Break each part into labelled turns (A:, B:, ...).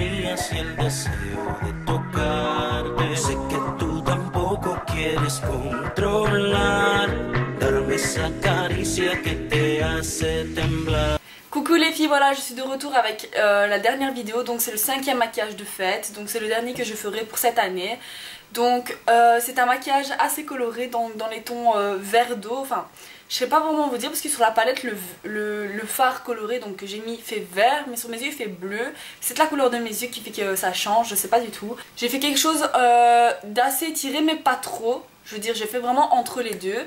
A: tenías y el deseo de tocarte. Sé que tú tampoco quieres controlar, darme esa caricia que te hace temblar.
B: Coucou les filles, voilà je suis de retour avec la dernière vidéo, donc c'est le 5e maquillage de fête, donc c'est le dernier que je ferai pour cette année. Donc c'est un maquillage assez coloré dans les tons vert d'eau, enfin je sais pas vraiment vous dire parce que sur la palette le fard coloré donc que j'ai mis fait vert mais sur mes yeux il fait bleu. C'est la couleur de mes yeux qui fait que ça change, je sais pas du tout. J'ai fait quelque chose d'assez tiré mais pas trop, je veux dire j'ai fait vraiment entre les deux.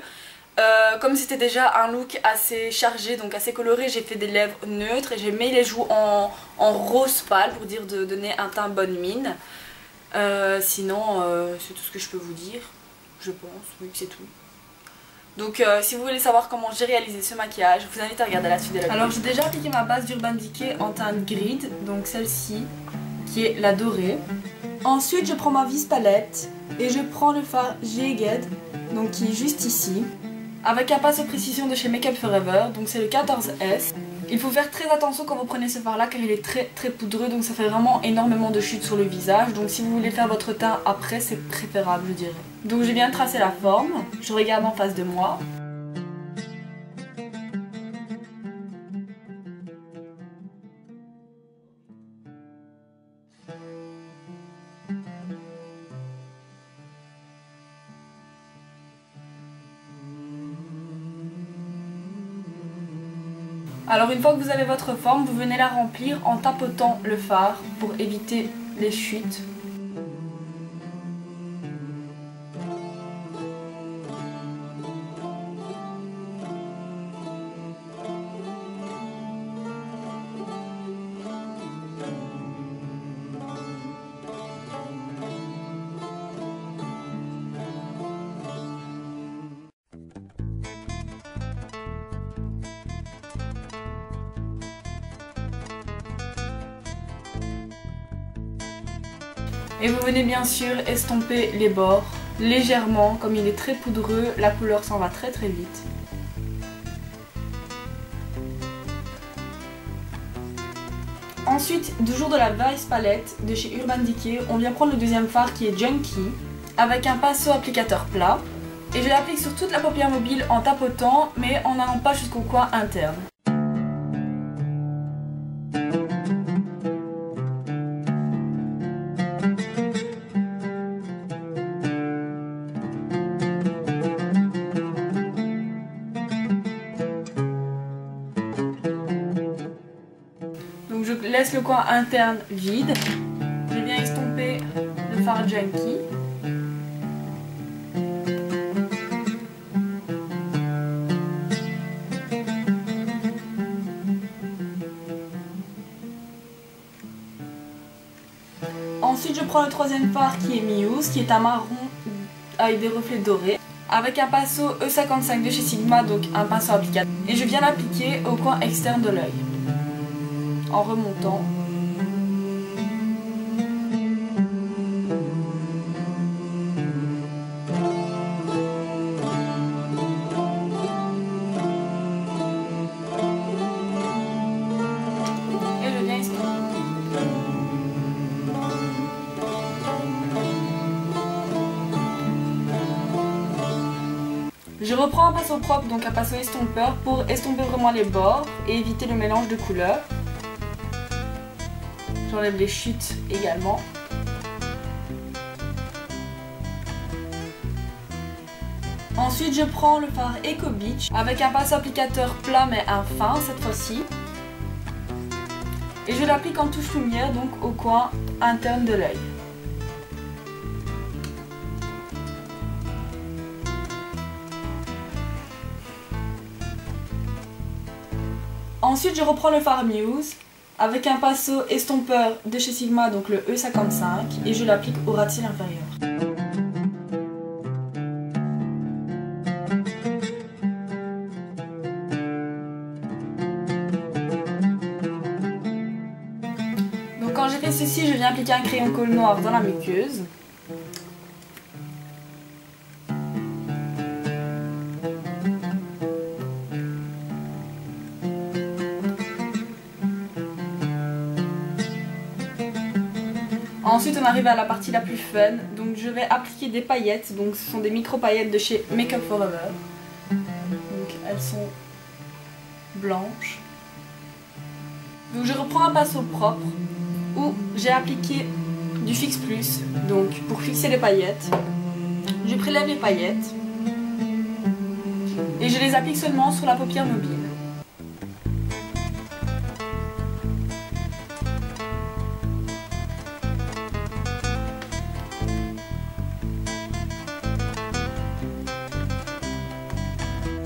B: Comme c'était déjà un look assez chargé, donc assez coloré, j'ai fait des lèvres neutres et j'ai mis les joues en rose pâle pour dire de donner un teint bonne mine. Sinon, c'est tout ce que je peux vous dire, je pense, oui c'est tout. Donc si vous voulez savoir comment j'ai réalisé ce maquillage, je vous invite à regarder la suite de la vidéo. Alors j'ai déjà appliqué ma base d'Urban Decay en teinte grid, donc celle-ci, qui est la dorée. Ensuite je prends ma vis palette et je prends le fard Jagged, donc qui est juste ici. Avec un pinceau précision de chez Make Up Forever, donc c'est le 14S. Il faut faire très attention quand vous prenez ce fard là car il est très poudreux, donc ça fait vraiment énormément de chutes sur le visage. Donc si vous voulez faire votre teint après, c'est préférable je dirais. Donc j'ai bien tracé la forme, je regarde en face de moi. Alors une fois que vous avez votre forme, vous venez la remplir en tapotant le fard pour éviter les chutes. Et vous venez bien sûr estomper les bords légèrement, comme il est très poudreux, la couleur s'en va très vite. Ensuite, toujours de la Vice Palette de chez Urban Decay, on vient prendre le deuxième fard qui est Junkie, avec un pinceau applicateur plat. Et je l'applique sur toute la paupière mobile en tapotant, mais en n'allant pas jusqu'au coin interne. Donc je laisse le coin interne vide. Je viens estomper le fard Junkie. Ensuite je prends le troisième fard qui est Muse, qui est un marron avec des reflets dorés, avec un pinceau E55 de chez Sigma, donc un pinceau applicateur. Et je viens l'appliquer au coin externe de l'œil, en remontant. Et je viens estomper. Je reprends un pinceau propre, donc un pinceau estompeur, pour estomper vraiment les bords et éviter le mélange de couleurs. J'enlève les chutes également. Ensuite je prends le fard Eco Beach avec un pinceau applicateur plat mais un fin cette fois-ci. Et je l'applique en touche lumière, donc au coin interne de l'œil. Ensuite je reprends le fard Muse avec un pinceau estompeur de chez Sigma, donc le E55, et je l'applique au ras de cils inférieur. Donc quand j'ai fait ceci, je viens appliquer un crayon colle noir dans la muqueuse. Ensuite on arrive à la partie la plus fun, donc je vais appliquer des paillettes, donc ce sont des micro paillettes de chez Make Up For Ever. Donc elles sont blanches. Donc je reprends un pinceau propre où j'ai appliqué du Fix Plus, donc pour fixer les paillettes. Je prélève les paillettes et je les applique seulement sur la paupière mobile.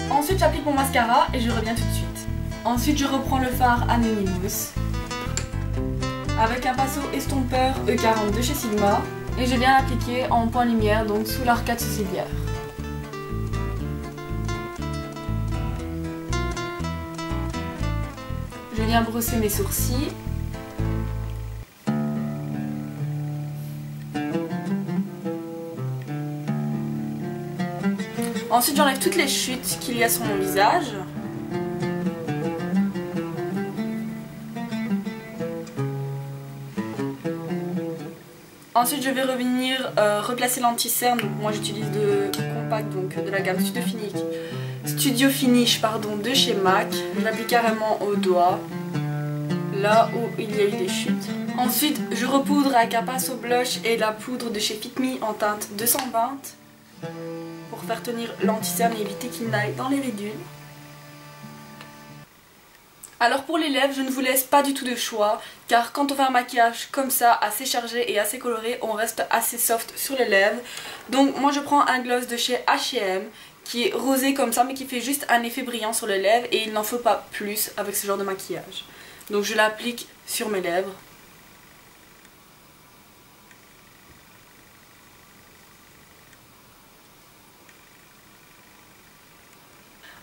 B: Ensuite j'applique mon mascara et je reviens tout de suite. Ensuite je reprends le fard Anonymous avec un pinceau estompeur E40 de chez Sigma et je viens l'appliquer en point lumière, donc sous l'arcade sourcilière. Je viens brosser mes sourcils. Ensuite j'enlève toutes les chutes qu'il y a sur mon visage. Ensuite je vais revenir replacer l'anti-cerne. Moi j'utilise de compact, donc de la gamme Studio Finish de chez MAC. Je l'applique carrément au doigt, là où il y a eu des chutes. Ensuite je repoudre avec un pinceau blush et la poudre de chez Fit Me en teinte 220 pour faire tenir l'anti-cerne et éviter qu'il n'aille dans les ridules. Alors pour les lèvres, je ne vous laisse pas du tout de choix, car quand on fait un maquillage comme ça, assez chargé et assez coloré, on reste assez soft sur les lèvres. Donc moi je prends un gloss de chez H&M qui est rosé comme ça, mais qui fait juste un effet brillant sur les lèvres, et il n'en faut pas plus avec ce genre de maquillage. Donc je l'applique sur mes lèvres.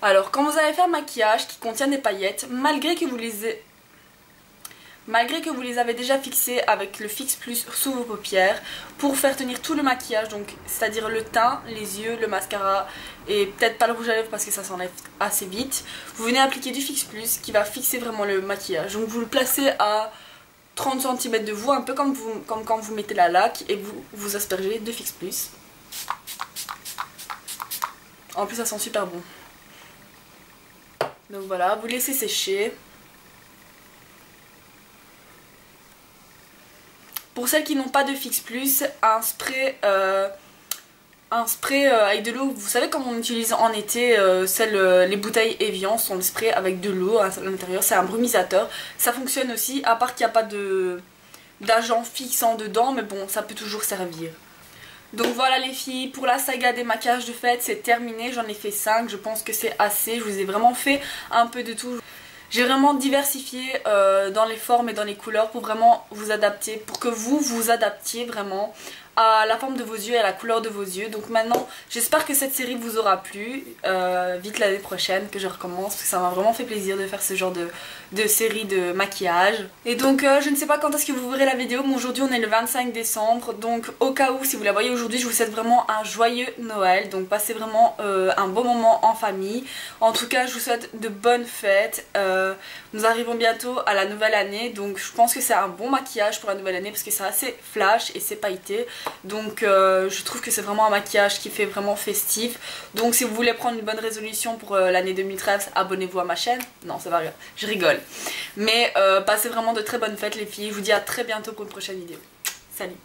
B: Alors quand vous allez faire un maquillage qui contient des paillettes, malgré que vous les avez déjà fixées avec le Fix Plus sous vos paupières, pour faire tenir tout le maquillage, donc c'est-à-dire le teint, les yeux, le mascara et peut-être pas le rouge à lèvres parce que ça s'enlève assez vite, vous venez appliquer du Fix Plus qui va fixer vraiment le maquillage. Donc vous le placez à 30 cm de vous, un peu comme quand vous mettez la laque, et vous aspergez de Fix Plus. En plus ça sent super bon. Donc voilà, vous laissez sécher. Pour celles qui n'ont pas de Fix Plus, un spray avec de l'eau. Vous savez comme on utilise en été, les bouteilles Evian sont le spray avec de l'eau à l'intérieur. C'est un brumisateur. Ça fonctionne aussi, à part qu'il n'y a pas d'agent fixant dedans, mais bon, ça peut toujours servir. Donc voilà les filles, pour la saga des maquillages de fête c'est terminé, j'en ai fait 5, je pense que c'est assez, je vous ai vraiment fait un peu de tout. J'ai vraiment diversifié dans les formes et dans les couleurs pour vraiment vous adapter, pour que vous vous adaptiez vraiment à la forme de vos yeux et à la couleur de vos yeux. Donc maintenant j'espère que cette série vous aura plu, vite l'année prochaine que je recommence, parce que ça m'a vraiment fait plaisir de faire ce genre de série de maquillage. Et donc je ne sais pas quand est-ce que vous verrez la vidéo, mais aujourd'hui on est le 25 décembre, donc au cas où si vous la voyez aujourd'hui, je vous souhaite vraiment un joyeux Noël, donc passez vraiment un bon moment en famille. En tout cas je vous souhaite de bonnes fêtes, nous arrivons bientôt à la nouvelle année, donc je pense que c'est un bon maquillage pour la nouvelle année parce que c'est assez flash et c'est pailleté. Donc je trouve que c'est vraiment un maquillage qui fait vraiment festif. Donc si vous voulez prendre une bonne résolution pour l'année 2013, abonnez-vous à ma chaîne. Non, ça va rien, je rigole. Mais passez vraiment de très bonnes fêtes les filles. Je vous dis à très bientôt pour une prochaine vidéo. Salut!